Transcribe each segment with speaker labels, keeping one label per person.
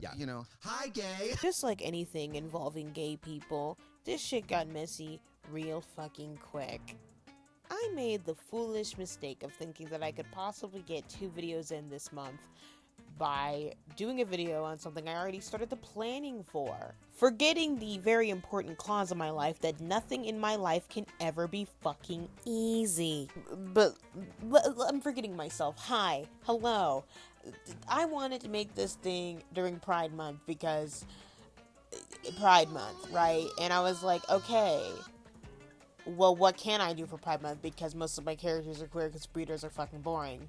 Speaker 1: Yeah, you know, hi gay.
Speaker 2: Just like anything involving gay people, this shit got messy real fucking quick. I made the foolish mistake of thinking that I could possibly get 2 videos in this month by doing a video on something I already started the planning for. Forgetting the very important clause in my life that nothing in my life can ever be fucking easy. But I'm forgetting myself. Hi. Hello. I wanted to make this thing during Pride Month because Pride Month, right? And I was like, okay, well, what can I do for Pride Month? Because most of my characters are queer because breeders are fucking boring.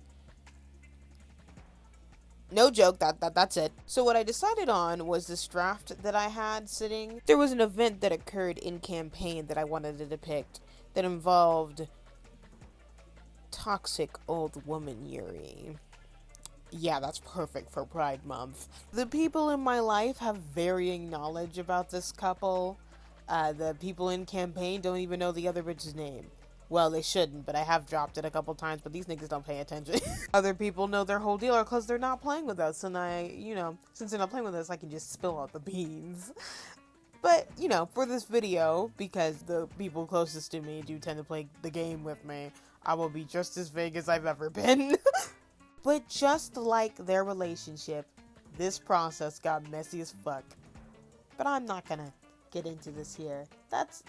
Speaker 2: No joke, that's it. So what I decided on was this draft that I had sitting. There was an event that occurred in campaign that I wanted to depict that involved toxic old woman Yuri. Yeah, that's perfect for Pride Month. The people in my life have varying knowledge about this couple. The people in campaign don't even know the other bitch's name. Well, they shouldn't, but I have dropped it a couple times, but these niggas don't pay attention. Other people know their whole deal because they're not playing with us, and since they're not playing with us, I can just spill out the beans. But, for this video, because the people closest to me do tend to play the game with me, I will be just as vague as I've ever been. But just like their relationship, this process got messy as fuck. But I'm not gonna get into this here. That's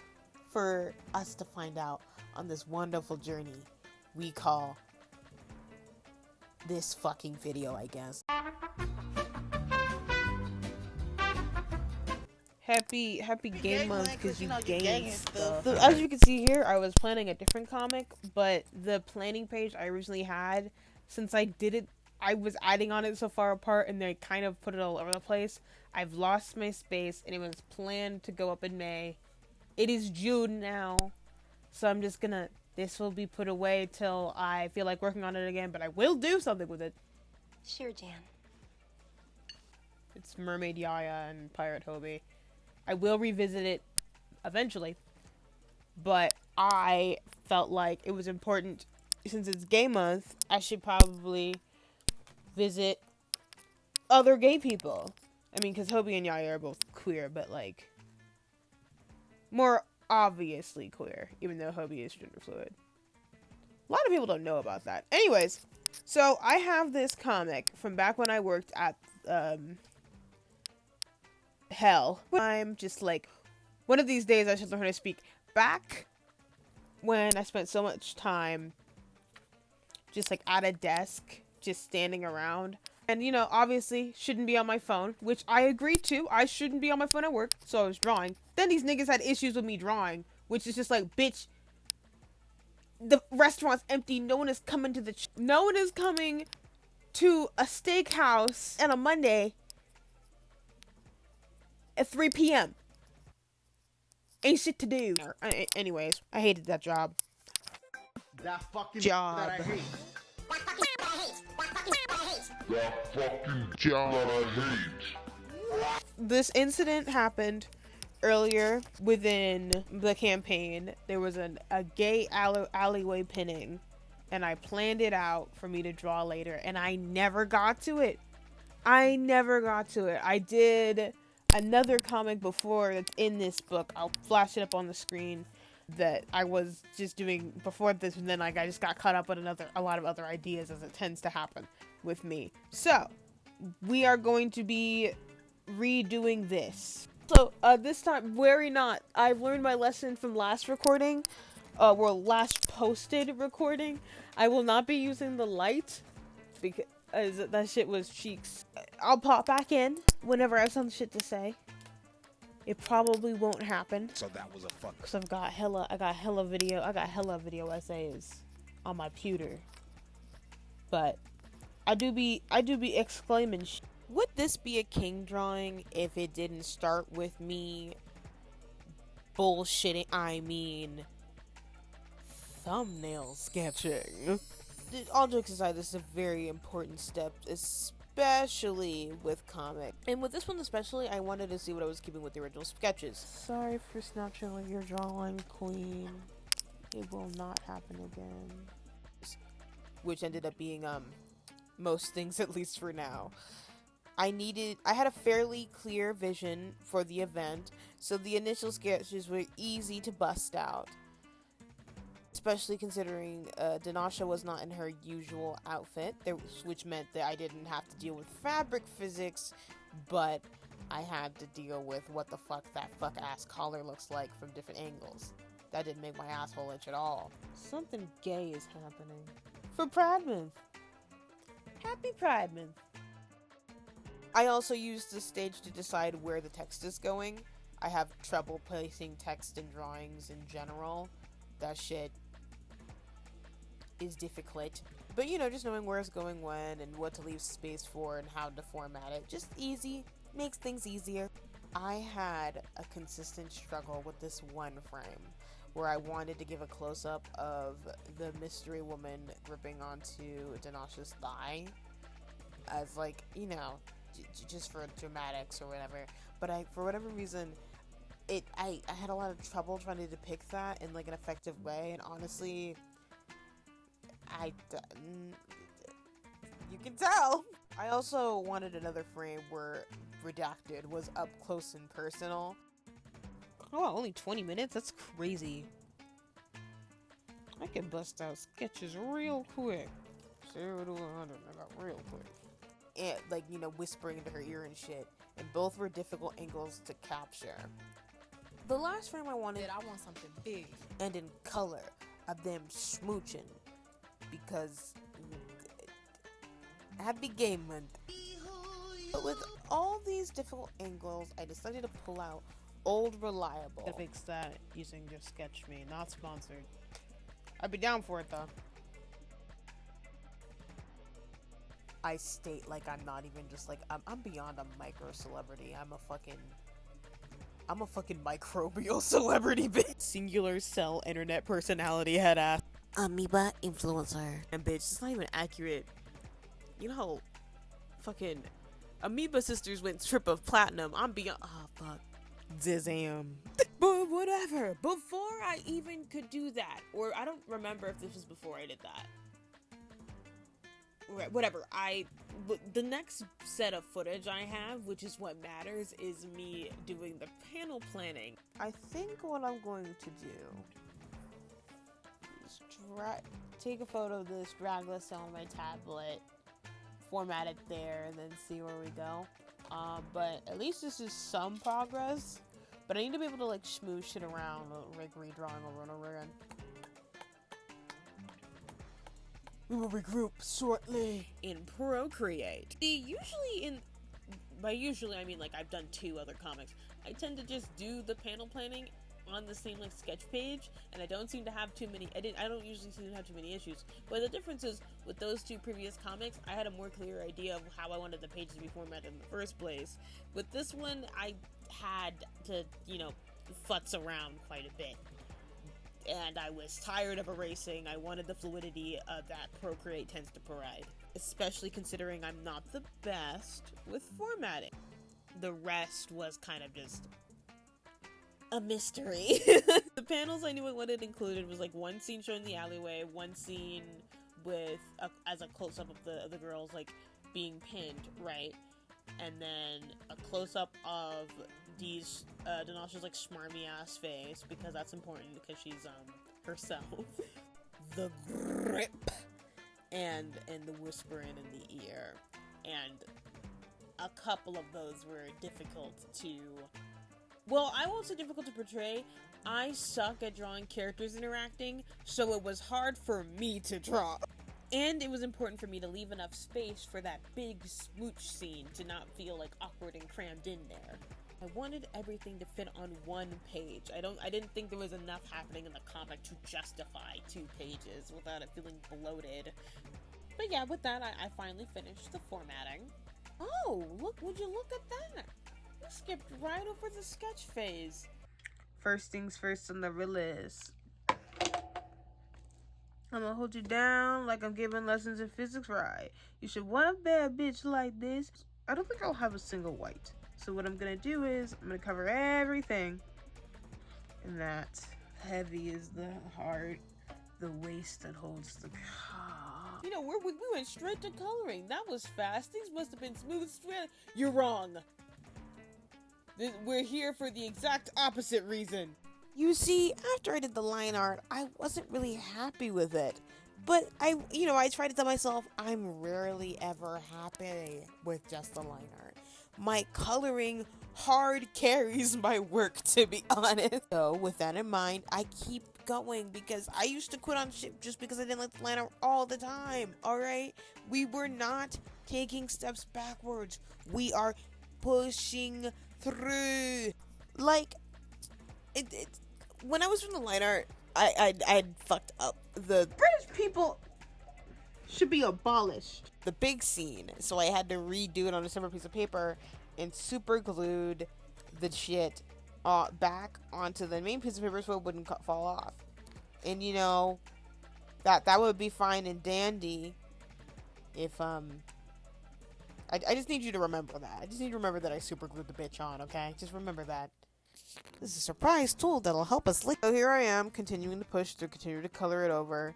Speaker 2: for us to find out on this wonderful journey we call this fucking video, I guess. Happy game month because you gang stuff. So, as you can see here, I was planning a different comic, but the planning page I originally had, since I did it, I was adding on it so far apart and they kind of put it all over the place. I've lost my space and it was planned to go up in May. It is June now, so I'm just gonna, this will be put away till I feel like working on it again, but I will do something with it.
Speaker 3: Sure, Jan.
Speaker 2: It's Mermaid Yaya and Pirate Hobie. I will revisit it eventually, but I felt like it was important, since it's gay month, I should probably visit other gay people. I mean, because Hobie and Yaya are both queer, but like, more obviously queer, even though Hobie is gender fluid. A lot of people don't know about that. Anyways, so I have this comic from back when I worked at, hell. I'm just like, one of these days I should learn how to speak. Back when I spent so much time just like at a desk, just standing around. And obviously shouldn't be on my phone, which I agreed to. I shouldn't be on my phone at work, so I was drawing. Then these niggas had issues with me drawing, which is just like, bitch, the restaurant's empty. No one is coming to no one is coming to a steakhouse on a Monday at 3 p.m. Ain't shit to do. Anyways, I hated that job.
Speaker 1: That fucking
Speaker 2: Job.
Speaker 1: that I hate.
Speaker 4: That fucking job that I hate.
Speaker 2: This incident happened earlier within the campaign. There was a gay alleyway pinning, and I planned it out for me to draw later, and I never got to it. I did another comic before that's in this book. I'll flash it up on the screen, that I was just doing before this, and then I just got caught up with a lot of other ideas, as it tends to happen with me. So we are going to be redoing this. So this time, worry not. I've learned my lesson from last recording, last posted recording. I will not be using the light because that shit was cheeks. I'll pop back in whenever I have some shit to say. It probably won't happen.
Speaker 1: So that was a fuck.
Speaker 2: Cause I got hella video essays on my pewter. But I do be exclaiming would this be a king drawing if it didn't start with me bullshitting? I mean, thumbnail sketching. All jokes aside, this is a very important step, especially with comic. And with this one especially, I wanted to see what I was keeping with the original sketches. Sorry for snatching your drawing, queen. It will not happen again. Which ended up being, most things, at least for now. I had a fairly clear vision for the event, so the initial sketches were easy to bust out. Especially considering Danasha was not in her usual outfit, which meant that I didn't have to deal with fabric physics, but I had to deal with what the fuck that fuck-ass collar looks like from different angles. That didn't make my asshole itch at all. Something gay is happening. For Pride Month. Happy Pride Month. I also used the stage to decide where the text is going. I have trouble placing text in drawings in general. That shit is difficult. But you know, just knowing where it's going when and what to leave space for and how to format it. Just easy. Makes things easier. I had a consistent struggle with this one frame where I wanted to give a close-up of the mystery woman gripping onto Danasha's thigh as, like, you know, just for dramatics or whatever. But for whatever reason, I had a lot of trouble trying to depict that in, like, an effective way, and honestly, you can tell. I also wanted another frame where Redacted was up close and personal. Oh, only 20 minutes? That's crazy. I can bust out sketches real quick. 0 to 100, I got real quick. And, like, you know, whispering into her ear and shit. And both were difficult angles to capture. The last frame I want something big and in color of them smooching. Because happy game month. But with all these difficult angles, I decided to pull out Old Reliable. To fix that using just Sketch Me, not sponsored. I'd be down for it though. I state like I'm not even just like I'm beyond a micro celebrity. I'm a fucking microbial celebrity, bitch. Singular cell internet personality head ass. Amoeba influencer. And bitch, it's not even accurate. You know how fucking Amoeba Sisters went trip of platinum. I'm beyond. Oh fuck. Zizam. But whatever. Before I even could do that, or I don't remember if this was before I did that. Whatever. The next set of footage I have, which is what matters, is me doing the panel planning. I think what I'm going to do is take a photo of this, drag this on my tablet, format it there, and then see where we go. But at least this is some progress. But I need to be able to like smoosh it around, like redrawing over and over again. We will regroup shortly in Procreate. By usually I mean like I've done 2 other comics. I tend to just do the panel planning on the same like sketch page, and I don't seem to have too many. I don't usually seem to have too many issues. But the difference is with those 2 previous comics, I had a more clear idea of how I wanted the pages to be formatted in the first place. With this one, I had to, you know, futz around quite a bit. And I was tired of erasing. I wanted the fluidity that Procreate tends to provide. Especially considering I'm not the best with formatting. The rest was kind of just a mystery. The panels I knew what it included was like one scene showing the alleyway, one scene with as a close-up of the girls like being pinned, right? And then a close-up of these Danasha's like smarmy ass face, because that's important because she's herself. The grip and the whispering in the ear, and a couple of those were difficult to, well, I won't say difficult to portray. I suck at drawing characters interacting, so it was hard for me to draw. And it was important for me to leave enough space for that big smooch scene to not feel like awkward and crammed in there. I wanted everything to fit on one page. I didn't think there was enough happening in the comic to justify 2 pages without it feeling bloated. But yeah, with that, I finally finished the formatting. Oh, would you look at that? We skipped right over the sketch phase. First things first on the release. I'm gonna hold you down like I'm giving lessons in physics, right? You should want a bad bitch like this. I don't think I'll have a single white. So what I'm gonna do is I'm gonna cover everything. And that heavy is the heart, the waist that holds the car. You know, we went straight to coloring. That was fast. These must have been smooth. You're wrong. We're here for the exact opposite reason. You see, after I did the line art, I wasn't really happy with it. But I tried to tell myself I'm rarely ever happy with just the line art. My coloring hard carries my work, to be honest. So with that in mind, I keep going because I used to quit on shit just because I didn't like the line art all the time. All right, we were not taking steps backwards. We are pushing through. Like when I was doing the line art, I'd fucked up. The British people should be abolished. The big scene, so I had to redo it on a separate piece of paper and super glued the shit back onto the main piece of paper so it wouldn't fall off. And you know, that would be fine and dandy if I just need you to remember that. I just need you to remember that I super glued the bitch on, okay? Just remember that. This is a surprise tool that'll help us lick. So here I am, continuing to push to continue to color it over.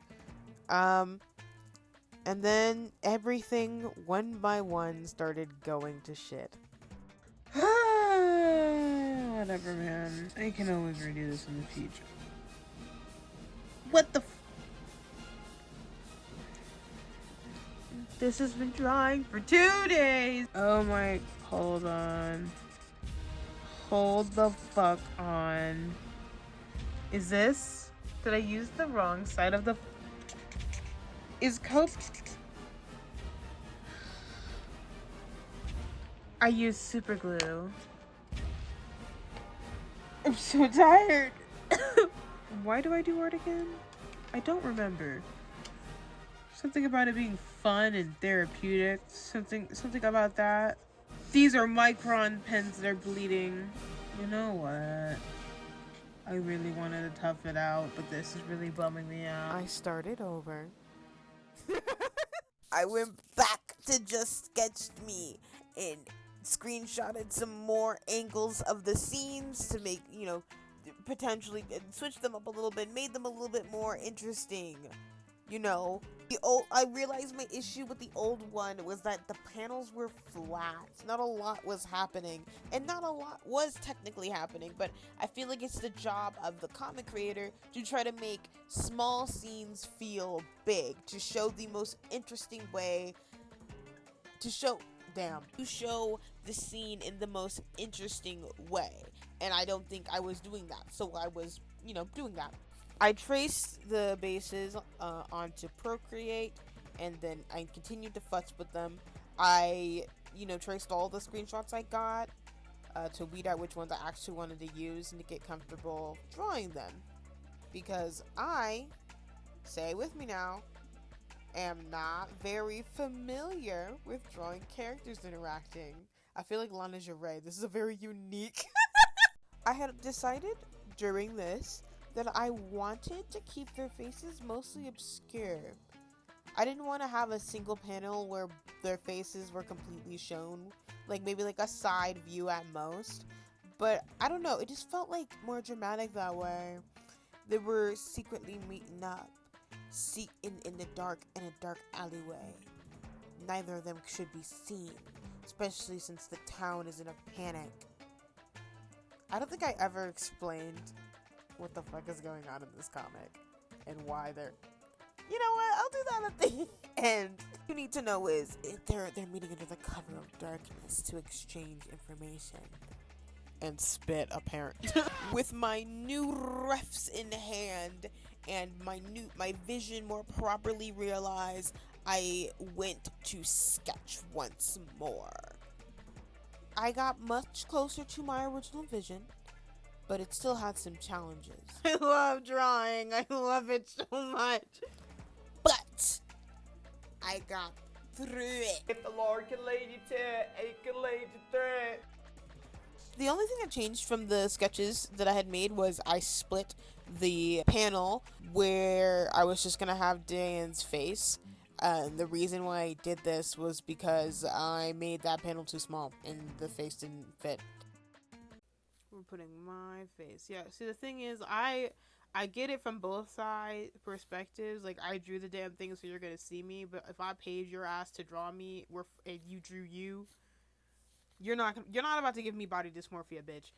Speaker 2: And then everything, one by one, started going to shit. Whatever, man. I can always redo this in the future. What the This has been drying for 2 days! Oh my... Hold on. Hold the fuck on. Is this? Did I use the wrong side of the... Is I used super glue. I'm so tired. Why do I do art again? I don't remember. Something about it being fun and therapeutic. Something about that. These are Micron pens that are bleeding. You know what? I really wanted to tough it out, but this is really bumming me out. I started over. I went back to just sketch me and screenshotted some more angles of the scenes to make, you know, potentially switch them up a little bit, made them a little bit more interesting. You know, I realized my issue with the old one was that the panels were flat. Not a lot was happening, and not a lot was technically happening, but I feel like it's the job of the comic creator to try to make small scenes feel big, to show the most interesting way, to show the scene in the most interesting way. And I don't think I was doing that, so I was, you know, doing that. I traced the bases onto Procreate, and then I continued to futz with them. I, you know, traced all the screenshots I got to weed out which ones I actually wanted to use and to get comfortable drawing them. Because I, say with me now, am not very familiar with drawing characters interacting. I feel like lingerie. This is a very unique... I had decided during this that I wanted to keep their faces mostly obscure. I didn't want to have a single panel where their faces were completely shown, like maybe like a side view at most, but I don't know, it just felt like more dramatic that way. They were secretly meeting up, in the dark, in a dark alleyway. Neither of them should be seen, especially since the town is in a panic. I don't think I ever explained what the fuck is going on in this comic and why they're... You know what? I'll do that at the end. What you need to know is they're meeting under the cover of darkness to exchange information and spit, apparently. With my new refs in hand and my vision more properly realized, I went to sketch once more. I got much closer to my original vision, but it still had some challenges. I love drawing. I love it so much. But I got through it.
Speaker 3: If the Lord can lead you to it, He can lead you through it.
Speaker 2: The only thing that changed from the sketches that I had made was I split the panel where I was just going to have Diane's face. The reason why I did this was because I made that panel too small and the face didn't fit. We're putting my face. Yeah, see, the thing is, I I get it from both side perspectives. Like, I drew the damn thing, so you're gonna see me. But if I paid your ass to draw me, and you drew you, you're not about to give me body dysmorphia, bitch.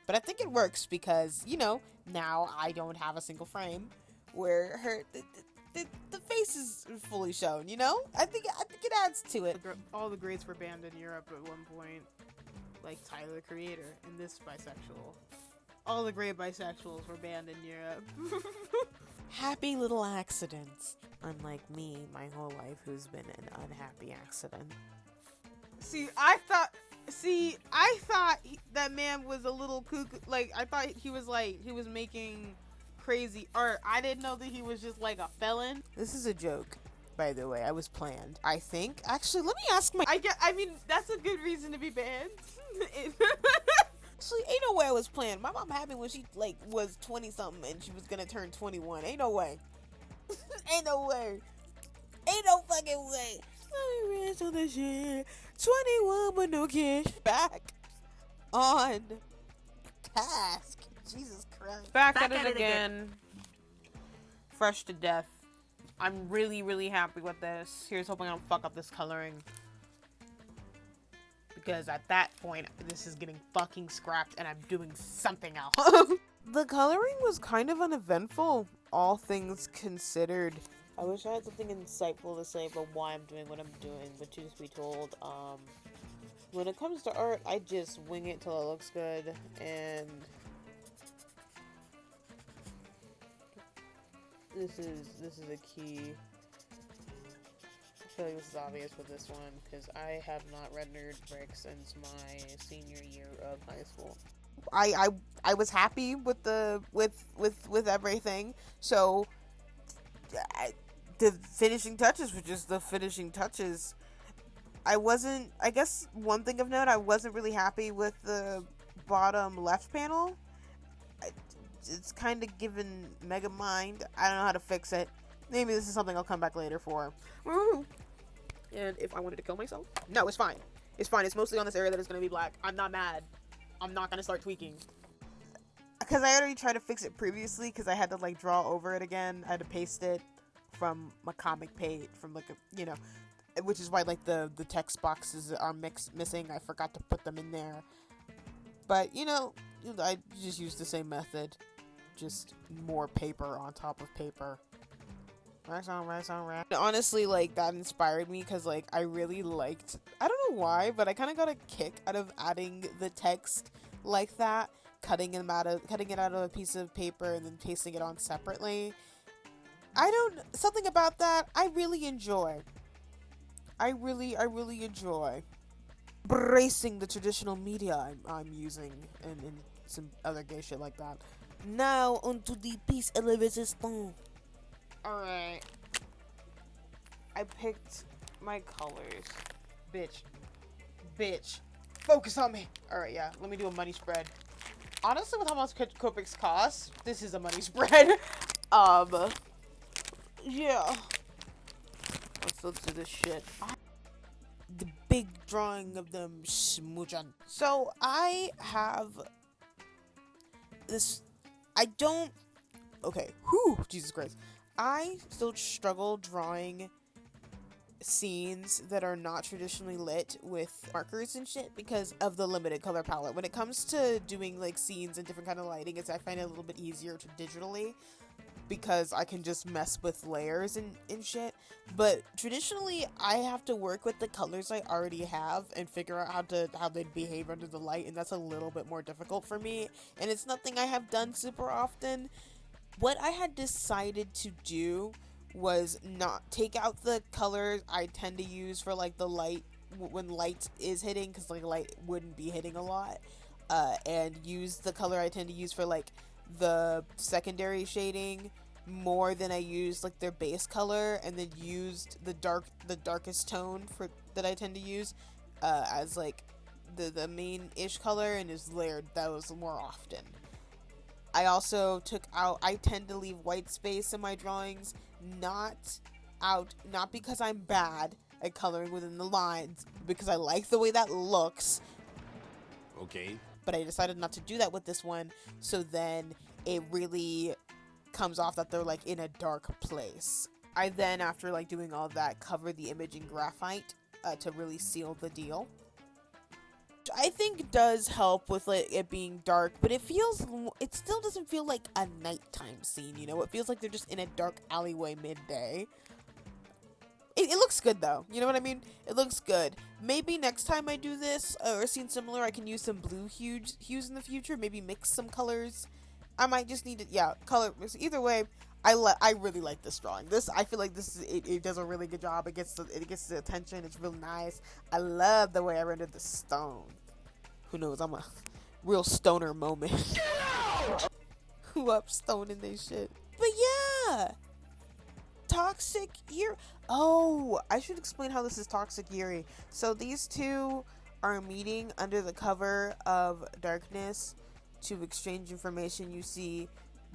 Speaker 2: But I think it works because, you know, now I don't have a single frame where the face is fully shown. You know, I think it adds to it. All the grades were banned in Europe at one point, like Tyler the Creator and this bisexual. All the great bisexuals were banned in Europe. Happy little accidents. Unlike me, my whole life, who's been an unhappy accident. I thought that man was a little cuckoo. Like, I thought he was making crazy art. I didn't know that he was just like a felon. This is a joke, by the way. I was planned, I think. Actually, let me ask my. I mean, that's a good reason to be banned. Actually, ain't no way I was planned. My mom had me when she like was 20 something and she was gonna turn 21. Ain't no way. Ain't no way. Ain't no fucking way. I ran to the shit. 21 but no cash. Back on task. Jesus Christ. Back at it again. Fresh to death. I'm really, really happy with this. Here's hoping I don't fuck up this coloring. Because at that point, this is getting fucking scrapped and I'm doing something else. The coloring was kind of uneventful, all things considered. I wish I had something insightful to say about why I'm doing what I'm doing, but truth be told, when it comes to art, I just wing it till it looks good, and this is a key. I feel like this is obvious with this one, because I have not rendered bricks since my senior year of high school. I was happy with with everything, so the finishing touches were just the finishing touches. I guess one thing of note, I wasn't really happy with the bottom left panel. It's kind of given Mega Mind. I don't know how to fix it. Maybe this is something I'll come back later for. Woo! And if I wanted to kill myself? No, it's fine. It's fine. It's mostly on this area that is going to be black. I'm not mad. I'm not going to start tweaking. Because I already tried to fix it previously, because I had to, like, draw over it again. I had to paste it from my comic page, from, like, you know, which is why, like, the text boxes are missing. I forgot to put them in there. But, you know, I just used the same method. Just more paper on top of paper. Wax on, wax. Honestly, like, that inspired me because, like, I really liked, I don't know why, but I kind of got a kick out of adding the text like that, cutting it out of a piece of paper and then pasting it on separately. Something about that I really enjoy. I really enjoy bracing the traditional media I'm using and some other gay shit like that. Now onto the piece de resistance. Alright. I picked my colors. Bitch. Focus on me. Alright, yeah. Let me do a money spread. Honestly, with how much Copics cost, this is a money spread. Yeah. Let's do this shit. The big drawing of them smoochin'. So, I have this... Okay. Whew. Jesus Christ. I still struggle drawing scenes that are not traditionally lit with markers and shit because of the limited color palette. When it comes to doing like scenes and different kind of lighting, I find it a little bit easier to digitally because I can just mess with layers and shit. But traditionally, I have to work with the colors I already have and figure out how they behave under the light, and that's a little bit more difficult for me. And it's nothing I have done super often. What I had decided to do was not take out the colors I tend to use for like the light when light is hitting, because like light wouldn't be hitting a lot, and use the color I tend to use for like the secondary shading more than I used like their base color, and then used the darkest tone that I tend to use as like the main-ish color, and is layered those more often. I also I tend to leave white space in my drawings, not because I'm bad at coloring within the lines, because I like the way that looks.
Speaker 1: Okay.
Speaker 2: But I decided not to do that with this one, so then it really comes off that they're like in a dark place. I then, after like doing all of that, cover the image in graphite to really seal the deal. Which I think does help with like it being dark, but it still doesn't feel like a nighttime scene, you know? It feels like they're just in a dark alleyway midday. It looks good though, you know what I mean? It looks good. Maybe next time I do this or a scene similar, I can use some blue hues in the future. Maybe mix some colors. I might just need to, color. Either way, I really like this drawing. I feel like it does a really good job. It gets the attention. It's real nice. I love the way I rendered the stone. Who knows? I'm a real stoner moment. Who up stoning they shit? But yeah. Toxic Yuri. Oh, I should explain how this is Toxic Yuri. So these two are meeting under the cover of darkness to exchange information. You see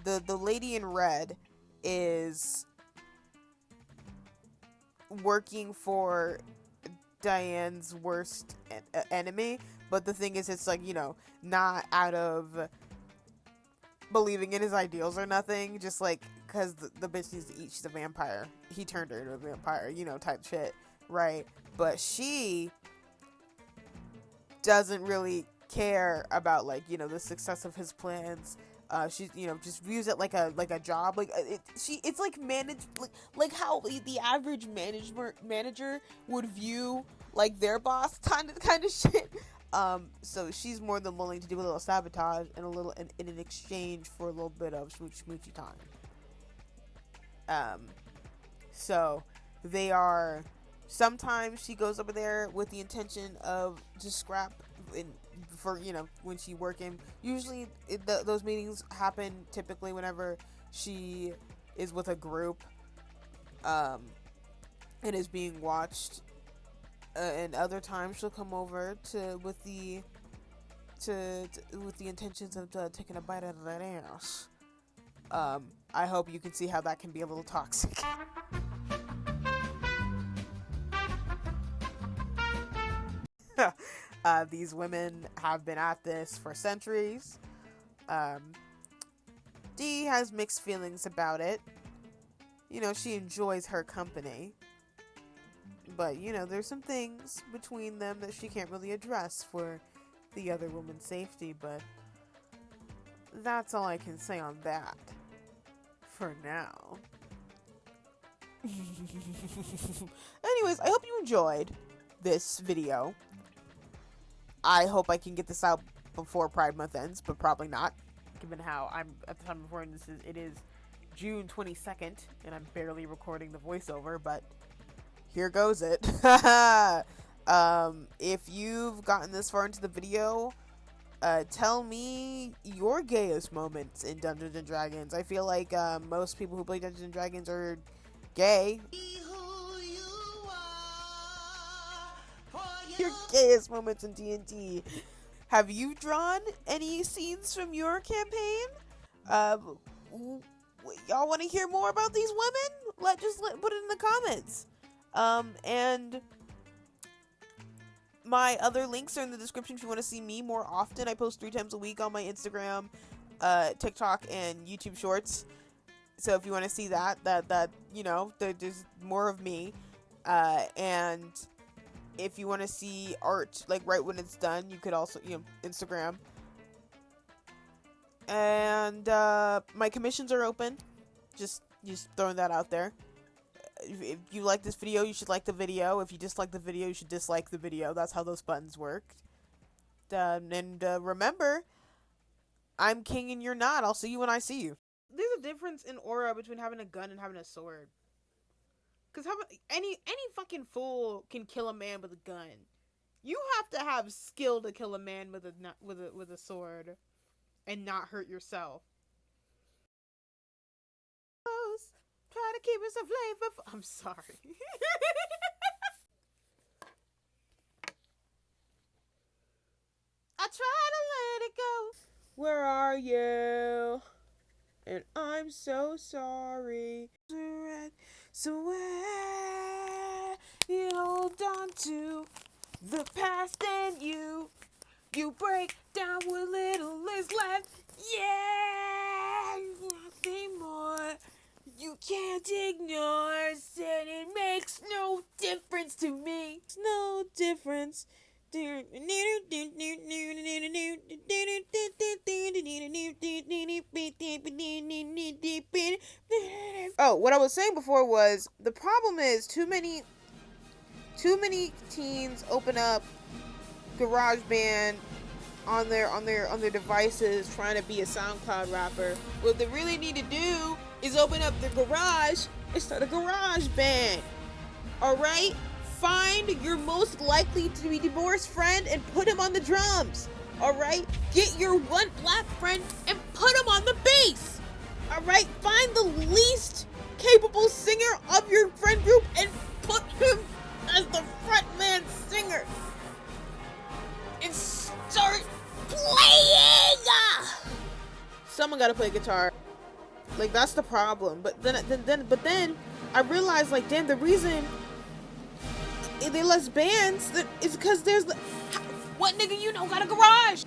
Speaker 2: the lady in red is working for Diane's worst enemy, but the thing is, it's like, you know, not out of believing in his ideals or nothing, just like because the bitch needs to eat. She's a vampire. He turned her into a vampire, you know, type shit, right? But she doesn't really care about, like, you know, the success of his plans. She's, you know, just views it like a job. Like it's like like how the average manager would view like their boss kind of shit. So she's more than willing to do a little sabotage and in an exchange for a little bit of smoochy time. So they are. Sometimes she goes over there with the intention of to scrap for, you know, when she working. Usually those meetings happen typically whenever she is with a group and is being watched, and other times she'll come over with the intentions of taking a bite out of that ass. I hope you can see how that can be a little toxic. These women have been at this for centuries. Dee has mixed feelings about it. You know, she enjoys her company. But, you know, there's some things between them that she can't really address for the other woman's safety. But that's all I can say on that. For now. Anyways, I hope you enjoyed this video. I hope I can get this out before Pride Month ends, but probably not, given how I'm at the time of recording this. It is June 22nd, and I'm barely recording the voiceover, but here goes it. If you've gotten this far into the video, tell me your gayest moments in Dungeons and Dragons. I feel like most people who play Dungeons and Dragons are gay. Your gayest moments in D&D. Have you drawn any scenes from your campaign? Y'all want to hear more about these women? Just put it in the comments. And my other links are in the description if you want to see me more often. I post 3 times a week on my Instagram, TikTok, and YouTube Shorts. So if you want to see that you know, there's more of me. And if you want to see art, like, right when it's done, you could also, you know, Instagram. And my commissions are open. Just throwing that out there. If you like this video, you should like the video. If you dislike the video, you should dislike the video. That's how those buttons work. And remember, I'm king and you're not. I'll see you when I see you. There's a difference in aura between having a gun and having a sword. Because any fucking fool can kill a man with a gun. You have to have skill to kill a man with a sword and not hurt yourself. Try to keep it so flavorful. I'm sorry. I try to let it go. Where are you? And I'm so sorry. So where you hold on to the past and you break down what little is left. Yeah. You can't ignore, said it makes no difference to me. It's no difference. Oh, what I was saying before was the problem is too many teens open up GarageBand on their devices trying to be a SoundCloud rapper. What they really need to do is open up the garage and start a garage band. Alright? Find your most likely to be divorced friend and put him on the drums. Alright? Get your one black friend and put him on the bass. Alright? Find the least capable singer of your friend group and put him as the frontman singer. And start playing! Someone gotta play guitar. Like, that's the problem. But then I realized, like, damn, the reason they less bands is because there's what nigga you know got a garage?